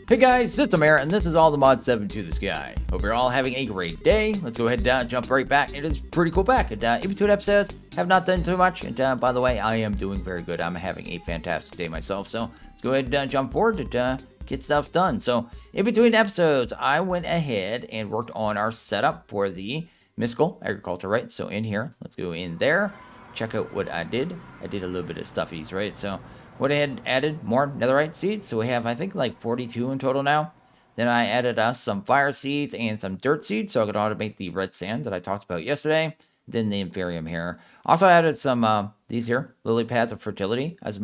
Hey guys, System here, and this is all the mod 7 to the sky. Hope you're all having a great day. Let's go ahead and jump right back. It is pretty cool back. And in between episodes, have not done too much. And by the way, I am doing very good. I'm having a fantastic day myself. So let's go ahead and jump forward and get stuff done. So in between episodes, I went ahead and worked on our setup for the mystical agriculture, right? So in here, let's go in there. Check out what I did. I did a little bit of stuffies, right? So went ahead and added more netherite seeds. So we have, I think, like 42 in total now. Then I added us some fire seeds and some dirt seeds, so I could automate the red sand that I talked about yesterday. Then the Inferium here. Also added some, these here, lily pads of fertility. I was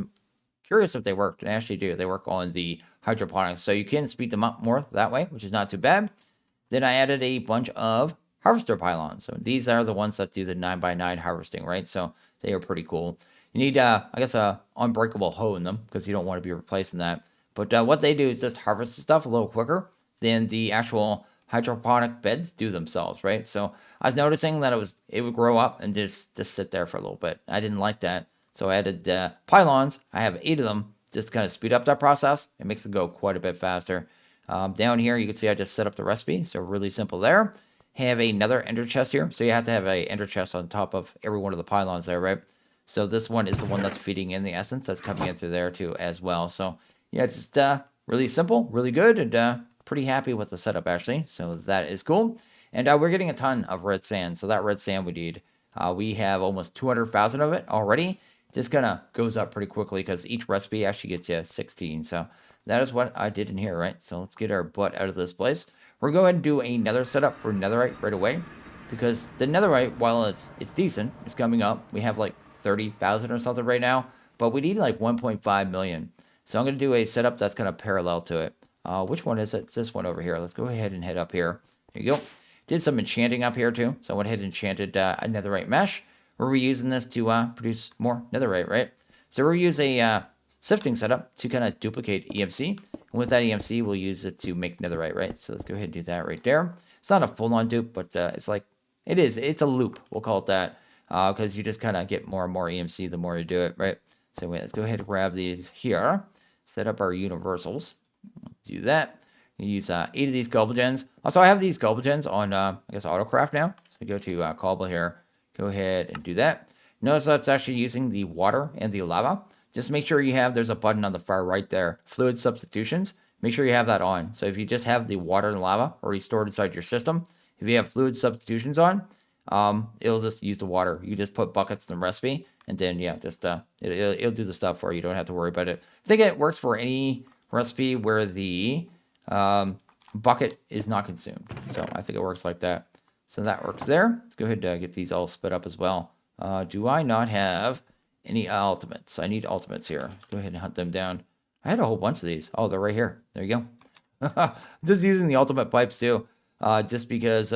curious if they worked. They actually do. They work on the hydroponics, so you can speed them up more that way, which is not too bad. Then I added a bunch of harvester pylons. So these are the ones that do the 9x9 harvesting, right? So they are pretty cool. You need, I guess, a unbreakable hoe in them because you don't want to be replacing that. But what they do is just harvest the stuff a little quicker than the actual hydroponic beds do themselves, right? So I was noticing that it would grow up and just sit there for a little bit. I didn't like that, so I added pylons. I have 8 of them, just to kind of speed up that process. It makes it go quite a bit faster. Down here, you can see I just set up the recipe, so really simple there. Have another ender chest here, so you have to have a ender chest on top of every one of the pylons there, right? So this one is the one that's feeding in the essence that's coming in through there too as well. So yeah, just really simple, really good, and pretty happy with the setup actually. So that is cool. And we're getting a ton of red sand. So that red sand we need, we have almost 200,000 of it already. This kind of goes up pretty quickly because each recipe actually gets you 16. So that is what I did in here, right? So let's get our butt out of this place. We're going to do another setup for netherite right away because the netherite, while it's decent, it's coming up. We have like 30,000 or something right now, but we need like 1.5 million. So I'm going to do a setup that's going to parallel to it. Which one is it? It's this one over here. Let's go ahead and head up here. There you go. Did some enchanting up here too. So I went ahead and enchanted a netherite mesh. We're reusing this to produce more netherite, right? So we'll use a sifting setup to kind of duplicate EMC. And with that EMC, we'll use it to make netherite, right? So let's go ahead and do that right there. It's not a full-on dupe, but it's like, it is. It's a loop. We'll call it that. Because you just kind of get more and more EMC the more you do it, right? So let's go ahead and grab these here. Set up our universals. Do that. You use 8 of these gobble gens. Also, I have these gobble gens on, I guess, autocraft now. So go to cobble here. Go ahead and do that. Notice that's actually using the water and the lava. Just make sure there's a button on the far right there. Fluid substitutions. Make sure you have that on. So if you just have the water and lava already stored inside your system, if you have fluid substitutions on, it'll just use the water. You just put buckets in the recipe, and then yeah, just it'll do the stuff for you. You don't have to worry about it. I think it works for any recipe where the bucket is not consumed. So I think it works like that. So that works there. Let's go ahead and get these all split up as well. Do I not have any ultimates? I need ultimates here. Let's go ahead and hunt them down. I had a whole bunch of these. Oh, they're right here. There you go. Just using the ultimate pipes too, just because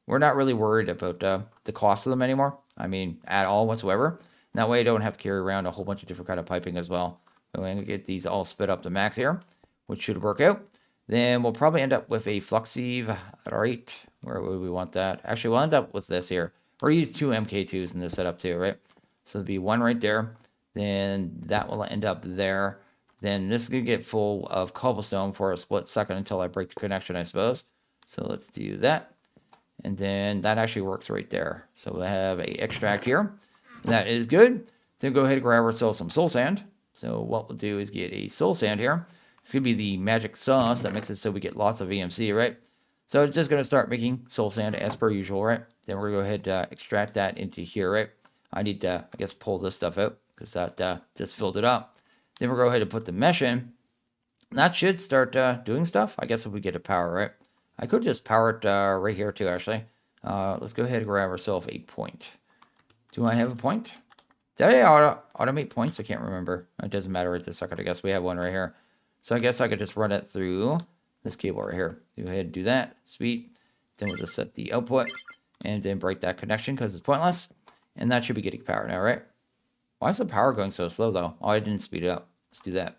we're not really worried about the cost of them anymore. I mean, at all whatsoever. That way I don't have to carry around a whole bunch of different kind of piping as well. So I'm going to get these all split up to max here, which should work out. Then we'll probably end up with a flux sieve. All right, where would we want that? Actually, we'll end up with this here. We'll use 2 MK2s in this setup too, right? So there'll be one right there. Then that will end up there. Then this is going to get full of cobblestone for a split second until I break the connection, I suppose. So let's do that. And then that actually works right there. So we'll have a extract here. That is good. Then go ahead and grab ourselves some soul sand. So what we'll do is get a soul sand here. It's going to be the magic sauce that makes it so we get lots of EMC, right? So it's just going to start making soul sand as per usual, right? Then we're going to go ahead and extract that into here, right? I need to, I guess, pull this stuff out because that just filled it up. Then we'll go ahead and put the mesh in. That should start doing stuff. I guess if we get a power, right? I could just power it right here too, actually. Let's go ahead and grab ourselves a point. Do I have a point? Did I automate points? I can't remember. It doesn't matter right this second. I guess we have one right here. So I guess I could just run it through this cable right here. Go ahead and do that. Sweet. Then we'll just set the output and then break that connection because it's pointless. And that should be getting power now, right? Why is the power going so slow though? Oh, I didn't speed it up. Let's do that.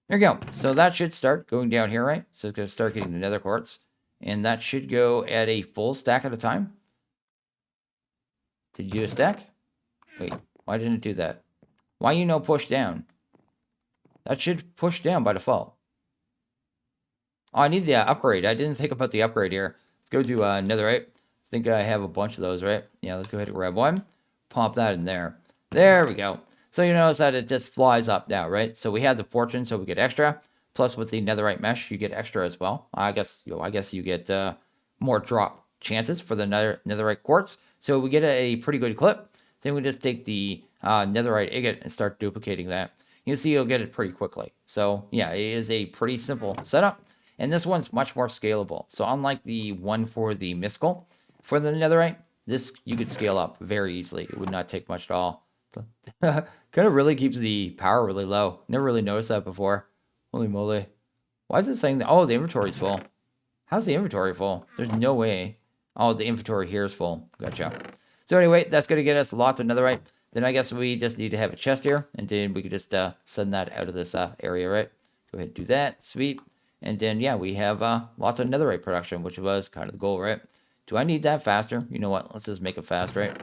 There you go. So that should start going down here, right? So it's going to start getting the nether quartz. And that should go at a full stack at a time. Did you do a stack? Wait, why didn't it do that? Why push down? That should push down by default. Oh, I need the upgrade. I didn't think about the upgrade here. Let's go to netherite. I think I have a bunch of those, right? Yeah, let's go ahead and grab one. Pop that in there. There we go. So you notice that it just flies up now, right? So we have the fortune, so we get extra. Plus with the netherite mesh, you get extra as well. I guess you get more drop chances for the netherite quartz. So we get a pretty good clip. Then we just take the netherite agate and start duplicating that. You see you'll get it pretty quickly. So yeah, it is a pretty simple setup. And this one's much more scalable. So unlike the one for the mystical, for the netherite, this you could scale up very easily. It would not take much at all. Kind of really keeps the power really low. Never really noticed that before. Holy moly. Why is it saying that? Oh, the inventory's full. How's the inventory full? There's no way. Oh, the inventory here is full. Gotcha. So anyway, that's going to get us lots of netherite. Then I guess we just need to have a chest here. And then we could just send that out of this area, right? Go ahead and do that. Sweet. And then, yeah, we have lots of netherite production, which was kind of the goal, right? Do I need that faster? You know what? Let's just make it fast, right?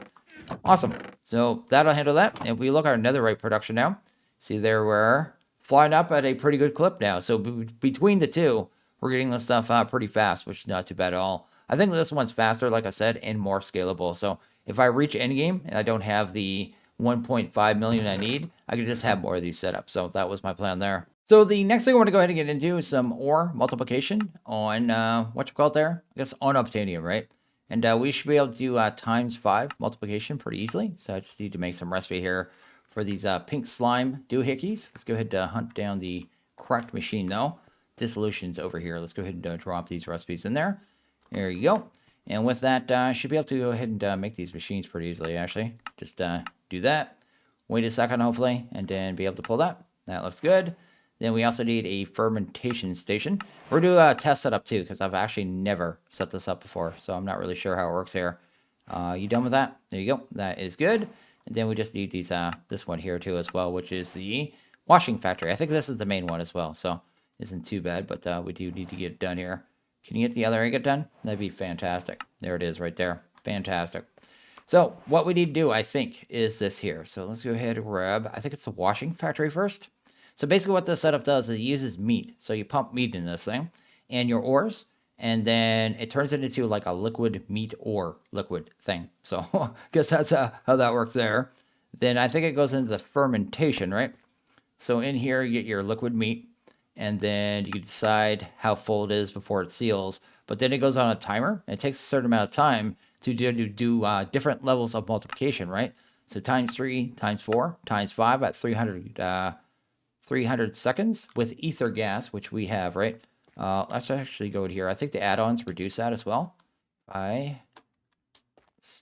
Awesome. So that'll handle that. If we look at our netherite production now, see there we're flying up at a pretty good clip now. So between the two, we're getting this stuff pretty fast, which is not too bad at all. I think this one's faster, like I said, and more scalable. So if I reach endgame and I don't have the 1.5 million I need, I could just have more of these set up. So that was my plan there. So the next thing I want to go ahead and get into is some ore multiplication on, what you call it there? I guess on obtanium, right? And we should be able to do ×5 multiplication pretty easily. So I just need to make some recipe here for these pink slime doohickeys. Let's go ahead and hunt down the correct machine though. Dissolution's over here. Let's go ahead and drop these recipes in there. There you go. And with that, I should be able to go ahead and make these machines pretty easily, actually. Just do that. Wait a second, hopefully, and then be able to pull that. That looks good. Then we also need a fermentation station. We're going to do a test setup too, because I've actually never set this up before, so I'm not really sure how it works here. You done with that? There you go. That is good. And then we just need these this one here too as well, which is the washing factory. I think this is the main one as well, so isn't too bad, but we do need to get it done here. Can you get the other ingot done? That'd be fantastic. There it is right there. Fantastic. So what we need to do, I think, is this here. So let's go ahead and grab, I think it's the washing factory first. So basically what this setup does is it uses meat. So you pump meat in this thing and your ores, and then it turns it into like a liquid meat ore liquid thing. So I guess that's how that works there. Then I think it goes into the fermentation, right? So in here you get your liquid meat, and then you can decide how full it is before it seals. But then it goes on a timer. And it takes a certain amount of time to do different levels of multiplication, right? So ×3, ×4, ×5 at 300 seconds with ether gas, which we have, right? Let's actually go here. I think the add-ons reduce that as well. Let's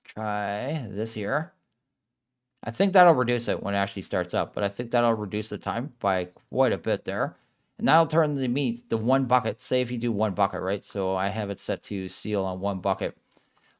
try this here. I think that'll reduce it when it actually starts up, but I think that'll reduce the time by quite a bit there. And that'll turn the meat, the one bucket, say if you do one bucket, right? So I have it set to seal on one bucket.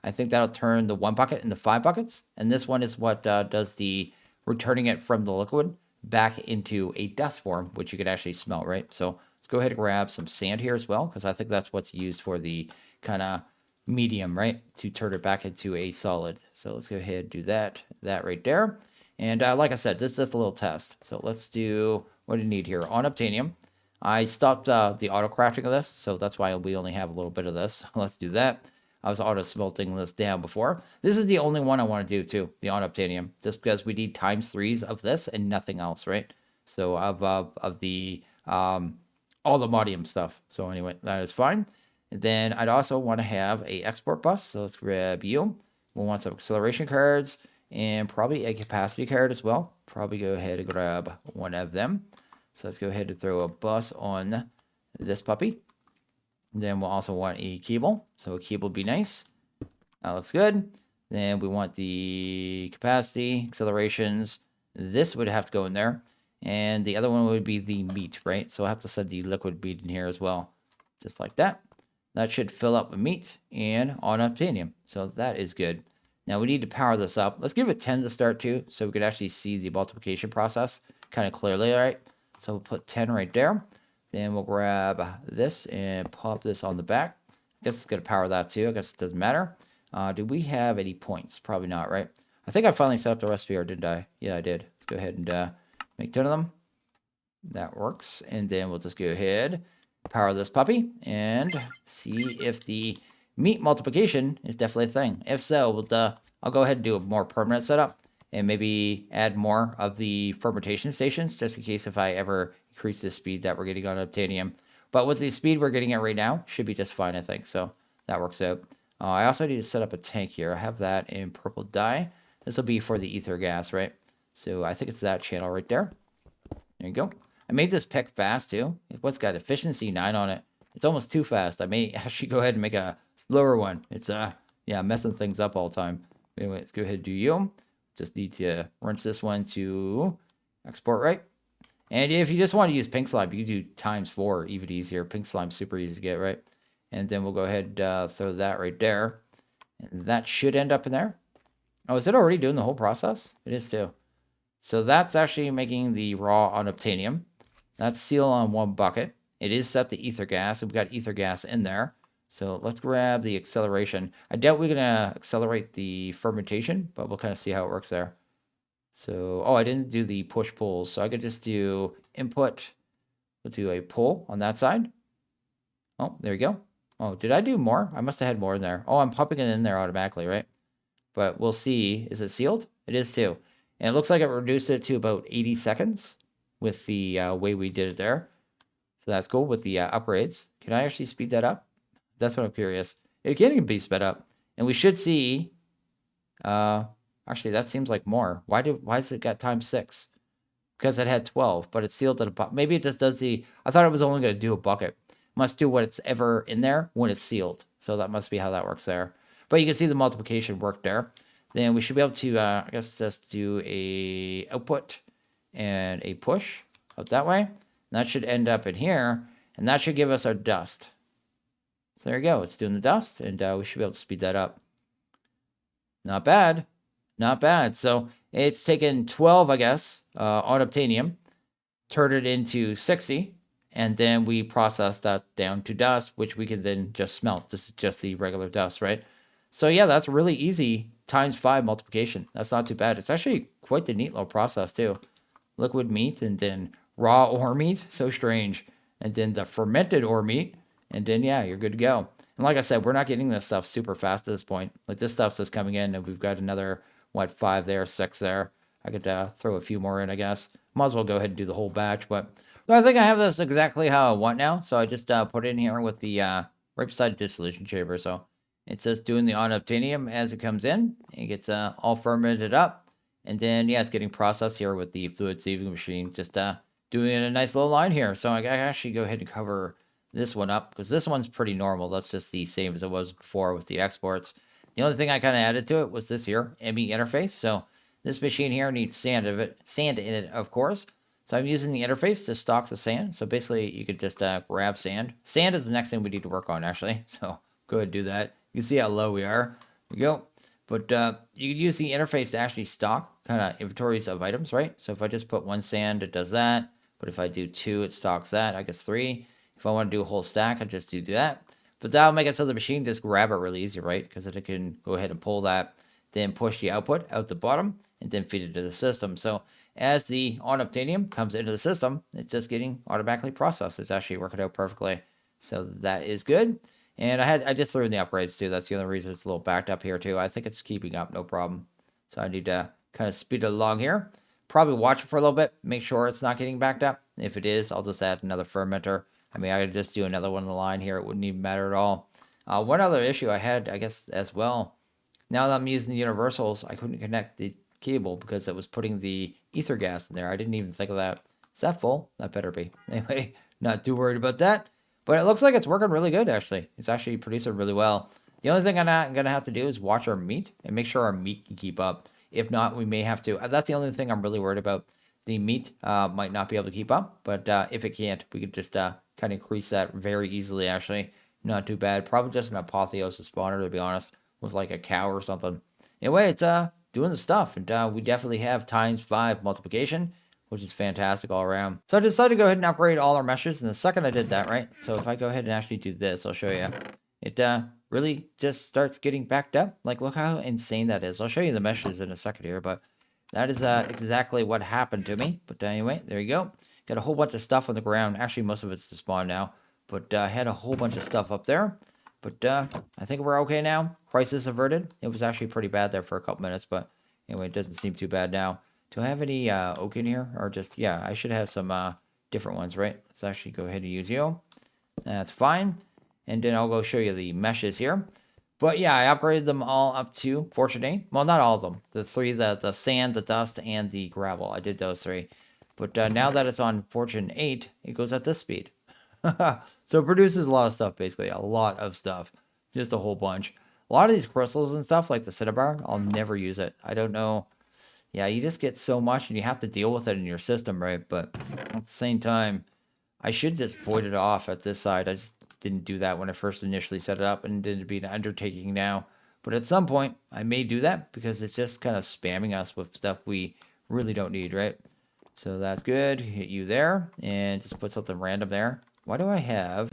I think that'll turn the one bucket into 5 buckets. And this one is what does the returning it from the liquid back into a dust form, which you can actually smelt, right? So let's go ahead and grab some sand here as well, because I think that's what's used for the kind of medium, right? To turn it back into a solid. So let's go ahead and do that right there. And like I said, this is just a little test. So let's do, what do you need here? On obtanium. I stopped the auto crafting of this, so that's why we only have a little bit of this. Let's do that. I was auto smelting this down before. This is the only one I want to do too, the on obtanium, just because we need ×3s of this and nothing else, right? So of the all the modium stuff. So anyway, that is fine. And then I'd also want to have a export bus. So let's grab you. We'll want some acceleration cards and probably a capacity card as well. Probably go ahead and grab one of them. So let's go ahead and throw a bus on this puppy. Then we'll also want a cable. So a cable would be nice. That looks good. Then we want the capacity, accelerations. This would have to go in there. And the other one would be the meat, right? So I have to set the liquid meat in here as well. Just like that. That should fill up with meat and on obtanium. So that is good. Now we need to power this up. Let's give it 10 to start too, so we could actually see the multiplication process kind of clearly, all right? So we'll put 10 right there. Then we'll grab this and pop this on the back. I guess it's going to power that too. I guess it doesn't matter. Do we have any points? Probably not, right? I think I finally set up the recipe, or didn't I? Yeah, I did. Let's go ahead and make 10 of them. That works. And then we'll just go ahead, power this puppy and see if the meat multiplication is definitely a thing. If so, I'll go ahead and do a more permanent setup and maybe add more of the fermentation stations just in case if I ever increase the speed that we're getting on Obtanium. But with the speed we're getting at right now, should be just fine, I think. So that works out. I also need to set up a tank here. I have that in purple dye. This will be for the ether gas, right? So I think it's that channel right there. There you go. I made this pick fast too. What's got efficiency 9 on it? It's almost too fast. I may actually go ahead and make a slower one. It's yeah, messing things up all the time. Anyway, let's go ahead and do you. Just need to wrench this one to export, right? And if you just want to use pink slime, you can do ×4, even easier. Pink slime's super easy to get, right? And then we'll go ahead and throw that right there. And that should end up in there. Oh, is it already doing the whole process? It is too. So that's actually making the raw on Obtanium. That's seal on one bucket. It is set to ether gas. We've got ether gas in there. So let's grab the acceleration. I doubt we're going to accelerate the fermentation, but we'll kind of see how it works there. So, oh, I didn't do the push-pull. So I could just do input. We'll do a pull on that side. Oh, there you go. Oh, did I do more? I must have had more in there. Oh, I'm popping it in there automatically, right? But we'll see. Is it sealed? It is too. And it looks like it reduced it to about 80 seconds with the way we did it there. So that's cool with the upgrades. Can I actually speed that up? That's what I'm curious. It can be sped up. And we should see... actually, that seems like more. Why has it got ×6? Because it had 12, but it's sealed at a bucket. Maybe it just does the... I thought it was only going to do a bucket. Must do what's ever in there when it's sealed. So that must be how that works there. But you can see the multiplication work there. Then we should be able to, I guess, just do a output and a push out that way. And that should end up in here. And that should give us our dust. So there you go. It's doing the dust. And we should be able to speed that up. Not bad. Not bad. So it's taken 12, I guess, on Obtanium. Turned it into 60. And then we process that down to dust, which we can then just smelt. This is just the regular dust, right? So yeah, that's really easy ×5 multiplication. That's not too bad. It's actually quite the neat little process too. Liquid meat and then raw ore meat. So strange. And then the fermented ore meat. And then, yeah, you're good to go. And like I said, we're not getting this stuff super fast at this point. Like this stuff's just coming in and we've got another, 5 there, 6 there. I could throw a few more in, I guess. Might as well go ahead and do the whole batch. But I think I have this exactly how I want now. So I just put it in here with the right beside dissolution chamber. So it's just doing the on Obtanium as it comes in. It gets all fermented up. And then, yeah, it's getting processed here with the fluid sieving machine. Just doing a nice little line here. So I can actually go ahead and cover this one up. Because this one's pretty normal. That's just the same as it was before with the exports. The only thing I kind of added to it was this here, ME interface. So this machine here needs sand in it, of course. So I'm using the interface to stock the sand. So basically, you could just grab sand. Sand is the next thing we need to work on, actually. So go ahead and do that. You can see how low we are. There you go. But you can use the interface to actually stock kind of inventories of items, right? So if I just put 1 sand, it does that. But if I do 2, it stocks that. I guess 3. If I want to do a whole stack, I just do that. But that'll make it so the machine just grab it really easy, right? Because it can go ahead and pull that, then push the output out the bottom, and then feed it to the system. So as the on Obtanium comes into the system, it's just getting automatically processed. It's actually working out perfectly. So that is good. And I just threw in the upgrades too. That's the only reason it's a little backed up here too. I think it's keeping up, no problem. So I need to kind of speed it along here. Probably watch it for a little bit. Make sure it's not getting backed up. If it is, I'll just add another fermenter. I mean, I could just do another one in the line here. It wouldn't even matter at all. One other issue I had, I guess, as well. Now that I'm using the universals, I couldn't connect the cable because it was putting the ether gas in there. I didn't even think of that. Is that full? That better be. Anyway, not too worried about that. But it looks like it's working really good, actually. It's actually producing really well. The only thing I'm going to have to do is watch our meat and make sure our meat can keep up. If not, we may have to. That's the only thing I'm really worried about. The meat might not be able to keep up. But if it can't, we could just kind of increase that very easily, actually. Not too bad. Probably just an apotheosis spawner, to be honest, with like a cow or something. Anyway, it's doing the stuff. And we definitely have ×5 multiplication, which is fantastic all around. So I decided to go ahead and upgrade all our meshes. And the second I did that, right? So if I go ahead and actually do this, I'll show you. It really just starts getting backed up. Like, look how insane that is. I'll show you the meshes in a second here, but that is exactly what happened to me. But anyway, there you go. Got a whole bunch of stuff on the ground. Actually, most of it's to spawn now. but I had a whole bunch of stuff up there. But I think we're okay now. Crisis averted. It was actually pretty bad there for a couple minutes, but anyway, it doesn't seem too bad now. Do I have any oak in here? Or just, yeah, I should have some different ones, right? Let's actually go ahead and use you. That's fine. And then I'll go show you the meshes here. But yeah, I upgraded them all up to Fortune 8. Well, not all of them. The three, the sand, the dust, and the gravel. I did those three. But now that it's on Fortune 8, it goes at this speed. So it produces a lot of stuff, basically. A lot of stuff. Just a whole bunch. A lot of these crystals and stuff, like the cinnabar, I'll never use it. I don't know. Yeah, you just get so much, and you have to deal with it in your system, right? But at the same time, I should just void it off at this side. I just didn't do that when I first initially set it up, and it'd be an undertaking now. But at some point, I may do that, because it's just kind of spamming us with stuff we really don't need, right? So that's good. Hit you there, and just put something random there. Why do I have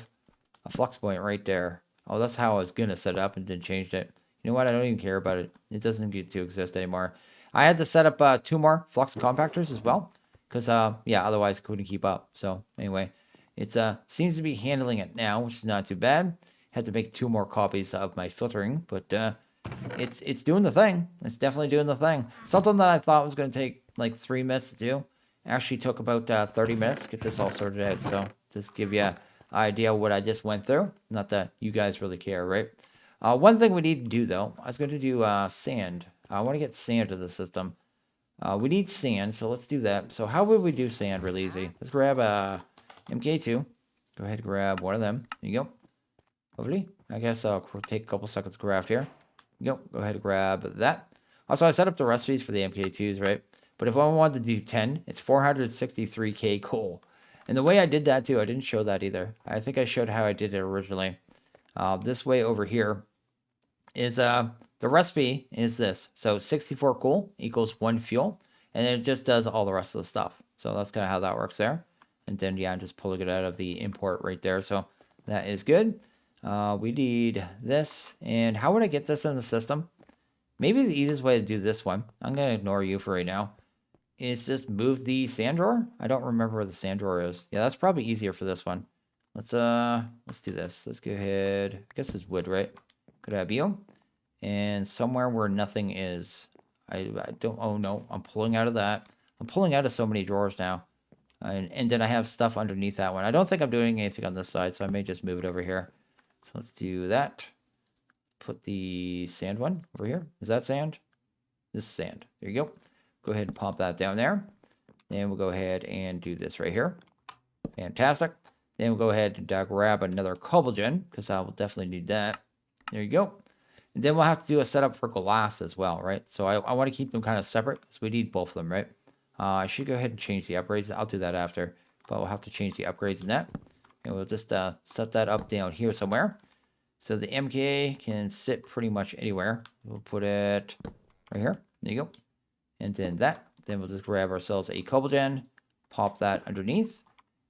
a flux point right there? Oh, that's how I was going to set it up and then changed it. You know what? I don't even care about it. It doesn't get to exist anymore. I had to set up 2 more flux compactors as well. Because, yeah, otherwise I couldn't keep up. So, anyway, it seems to be handling it now, which is not too bad. Had to make 2 more copies of my filtering. But it's doing the thing. It's definitely doing the thing. Something that I thought was going to take like 3 minutes to do actually took about 30 minutes to get this all sorted out. So, just give you an idea what I just went through. Not that you guys really care, right? One thing we need to do, though, I was going to do sand. I want to get sand to the system. We need sand, so let's do that. So how would we do sand really easy? Let's grab MK2. Go ahead and grab one of them. There you go. Hopefully. I guess I'll take a couple seconds to craft here. There you go. Go ahead and grab that. Also, I set up the recipes for the MK2s, right? But if I wanted to do 10, it's 463k coal. And the way I did that, too, I didn't show that either. I think I showed how I did it originally. This way over here is the recipe is this. So 64 coal equals 1 fuel. And then it just does all the rest of the stuff. So that's kind of how that works there. And then, yeah, I'm just pulling it out of the import right there. So that is good. We need this. And how would I get this in the system? Maybe the easiest way to do this one, I'm going to ignore you for right now, is just move the sand drawer. I don't remember where the sand drawer is. Yeah, that's probably easier for this one. Let's do this. Let's go ahead. I guess it's wood, right? Could I have you? And somewhere where nothing is. I don't, oh no, I'm pulling out of that. I'm pulling out of so many drawers now. And then I have stuff underneath that one. I don't think I'm doing anything on this side, so I may just move it over here. So let's do that. Put the sand one over here. Is that sand? This is sand. There you go. Go ahead and pop that down there. Then we'll go ahead and do this right here. Fantastic. Then we'll go ahead and grab another cobble gen, because I will definitely need that. There you go. And then we'll have to do a setup for glass as well, right? So I want to keep them kind of separate, because we need both of them, right? I should go ahead and change the upgrades. I'll do that after, but we'll have to change the upgrades in that. And we'll just set that up down here somewhere. So the MK can sit pretty much anywhere. We'll put it right here. There you go. And then that. Then we'll just grab ourselves a cobble gen, pop that underneath.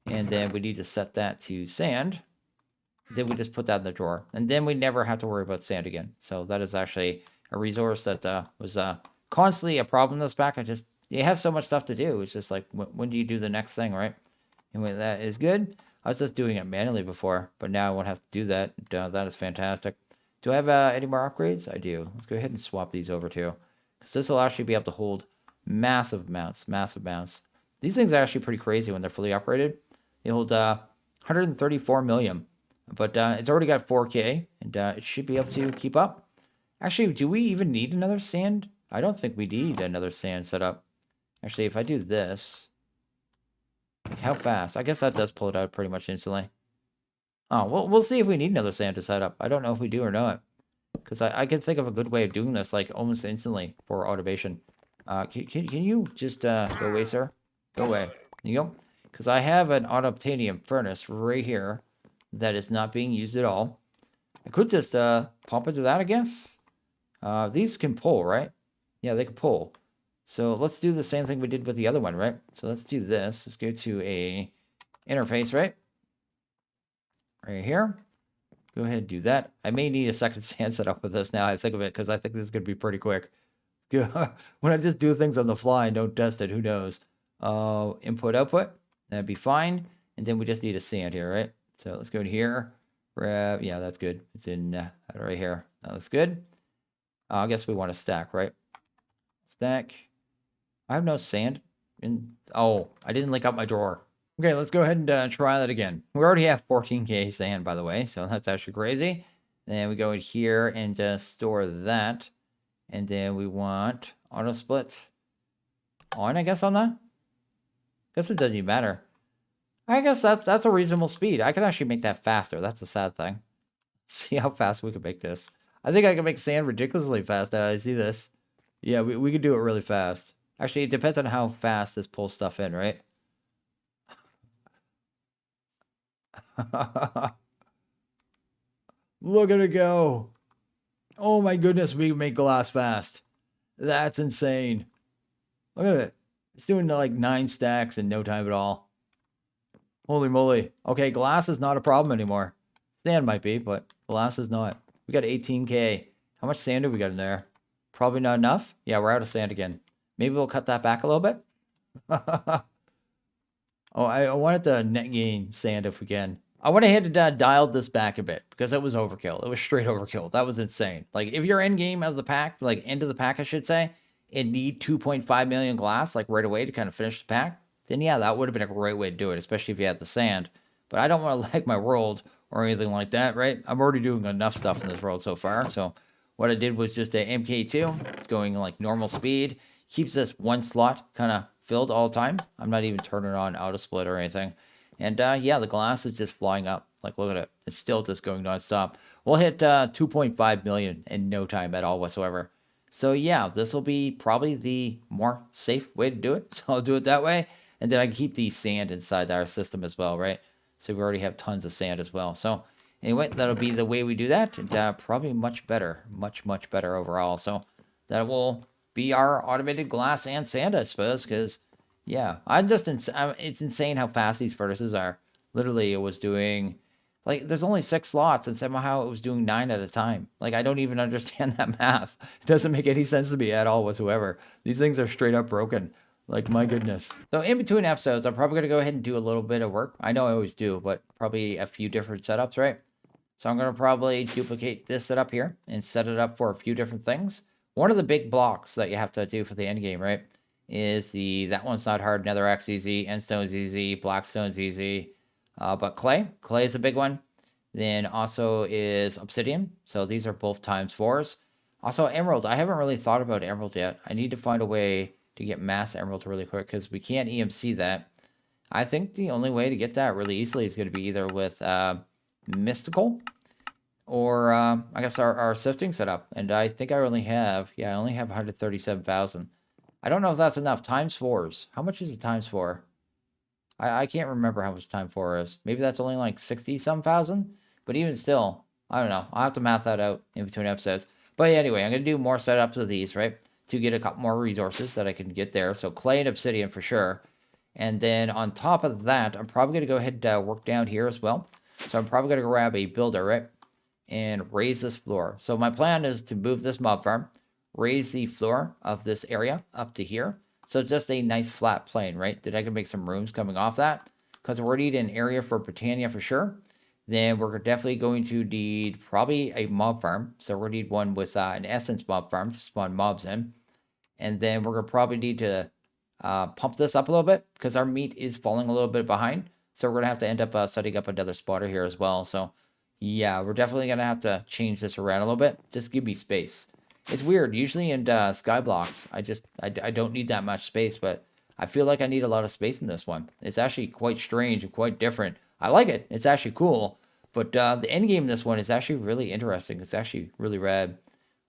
And then we need to set that to sand. Then we just put that in the drawer. And then we never have to worry about sand again. So that is actually a resource that was constantly a problem this pack. You have so much stuff to do. It's just like, when do you do the next thing, right? Anyway, that is good. I was just doing it manually before, but now I won't have to do that. That is fantastic. Do I have any more upgrades? I do. Let's go ahead and swap these over too. Because this will actually be able to hold massive amounts. These things are actually pretty crazy when they're fully upgraded. They hold 134 million. But it's already got 4K, and it should be able to keep up. Actually, do we even need another sand? I don't think we need another sand setup. Actually, if I do this... Like how fast? I guess that does pull it out pretty much instantly. Oh, well, we'll see if we need another sand to set up. I don't know if we do or not. Because I can think of a good way of doing this, like, almost instantly for automation. Can you just go away, sir? Go away. There you go. Because I have an autoptanium furnace right here that is not being used at all. I could just pump into that, I guess. These can pull, right? Yeah, they can pull. So let's do the same thing we did with the other one, right? So let's do this. Let's go to a interface, right? Right here. Go ahead and do that. I may need a second sand setup with this now I think of it, because I think this is going to be pretty quick. When I just do things on the fly and don't test it, who knows? Input, output. That'd be fine. And then we just need a sand here, right? So let's go to here. Grab, yeah, that's good. It's in right here. That looks good. I guess we want to stack, right? Stack. I have no sand. Oh, I didn't link up my drawer. Okay, let's go ahead and try that again. We already have 14K sand, by the way, so that's actually crazy. Then we go in here and store that. And then we want auto split on, I guess, on that. Guess it doesn't even matter. I guess that's a reasonable speed. I can actually make that faster. That's the sad thing. See how fast we can make this. I think I can make sand ridiculously fast now I see this. Yeah, we could do it really fast. Actually, it depends on how fast this pulls stuff in, right? Look at it go. Oh my goodness, we can make glass fast. That's insane. Look at it. It's doing like 9 stacks in no time at all. Holy moly. Okay, glass is not a problem anymore. Sand might be, but glass is not. We got 18K. How much sand do we got in there? Probably not enough. Yeah, we're out of sand again. Maybe we'll cut that back a little bit. Oh, I wanted to net gain sand if we can. I went ahead and dialed this back a bit because it was overkill. It was straight overkill. That was insane. Like, if you're end game of the pack, like end of the pack, I should say, and need 2.5 million glass, like right away to kind of finish the pack, then yeah, that would have been a great way to do it, especially if you had the sand. But I don't want to lag my world or anything like that, right? I'm already doing enough stuff in this world so far. So what I did was just a MK2 going like normal speed. Keeps this one slot kind of filled all the time. I'm not even turning on auto split or anything. And yeah, the glass is just flying up. Like, look at it. It's still just going nonstop. We'll hit 2.5 million in no time at all whatsoever. So yeah, this will be probably the more safe way to do it. So I'll do it that way. And then I can keep the sand inside our system as well, right? So we already have tons of sand as well. So anyway, that'll be the way we do that. And probably much better. Much, much better overall. So that will be our automated glass and sand, I suppose, because yeah, it's insane how fast these furnaces are. Literally, it was doing, like, there's only 6 slots, and somehow it was doing 9 at a time. Like, I don't even understand that math. It doesn't make any sense to me at all whatsoever. These things are straight up broken. Like, my goodness. So in between episodes, I'm probably going to go ahead and do a little bit of work. I know I always do, but probably a few different setups, right? So I'm going to probably duplicate this setup here and set it up for a few different things. One of the big blocks that you have to do for the end game, right, is that one's not hard. Netherrack's easy, endstone's easy, blackstone's easy, but clay is a big one. Then also is obsidian. So these are both ×4s. Also emerald. I haven't really thought about emerald yet. I need to find a way to get mass emerald really quick because we can't EMC that. I think the only way to get that really easily is going to be either with mystical or I guess our sifting setup. And I think I only have 137,000. I don't know if that's enough. ×4s. How much is it ×4? I can't remember how much ×4 is. Maybe that's only like 60-some thousand. But even still, I don't know. I'll have to math that out in between episodes. But anyway, I'm going to do more setups of these, right? To get a couple more resources that I can get there. So clay and obsidian for sure. And then on top of that, I'm probably going to go ahead and work down here as well. So I'm probably going to grab a builder, right? And raise this floor. So my plan is to move this mob farm, raise the floor of this area up to here. So it's just a nice flat plane, right? Then I can make some rooms coming off that. Because we're going to need an area for Britannia for sure. Then we're definitely going to need probably a mob farm. So we're going to need one with an essence mob farm to spawn mobs in. And then we're going to probably need to pump this up a little bit because our meat is falling a little bit behind. So we're going to have to end up setting up another spotter here as well. So yeah, we're definitely going to have to change this around a little bit. Just give me space. It's weird. Usually in Skyblocks, I don't need that much space, but I feel like I need a lot of space in this one. It's actually quite strange and quite different. I like it. It's actually cool. But the end game in this one is actually really interesting. It's actually really rad.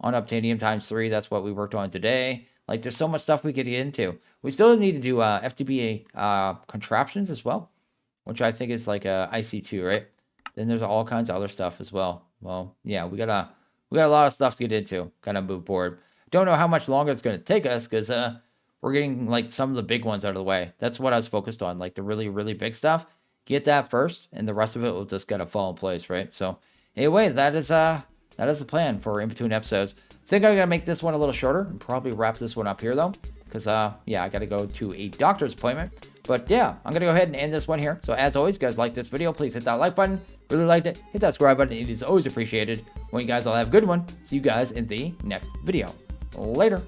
On Obtanium ×3, that's what we worked on today. Like, there's so much stuff we could get into. We still need to do FTB contraptions as well, which I think is like a IC2, right? Then there's all kinds of other stuff as well. Well, yeah, we got a lot of stuff to get into. Kind of move forward. Don't know how much longer it's going to take us because we're getting like some of the big ones out of the way. That's what I was focused on, like the really, really big stuff. Get that first, and the rest of it will just kind of fall in place, right? So anyway, that is the plan for in between episodes. I think I'm gonna make this one a little shorter and probably wrap this one up here though, because yeah, I gotta go to a doctor's appointment. But yeah, I'm going to go ahead and end this one here. So as always, guys, like this video, please hit that like button. Really liked it, hit that subscribe button. It is always appreciated. Well, you guys all have a good one. See you guys in the next video. Later.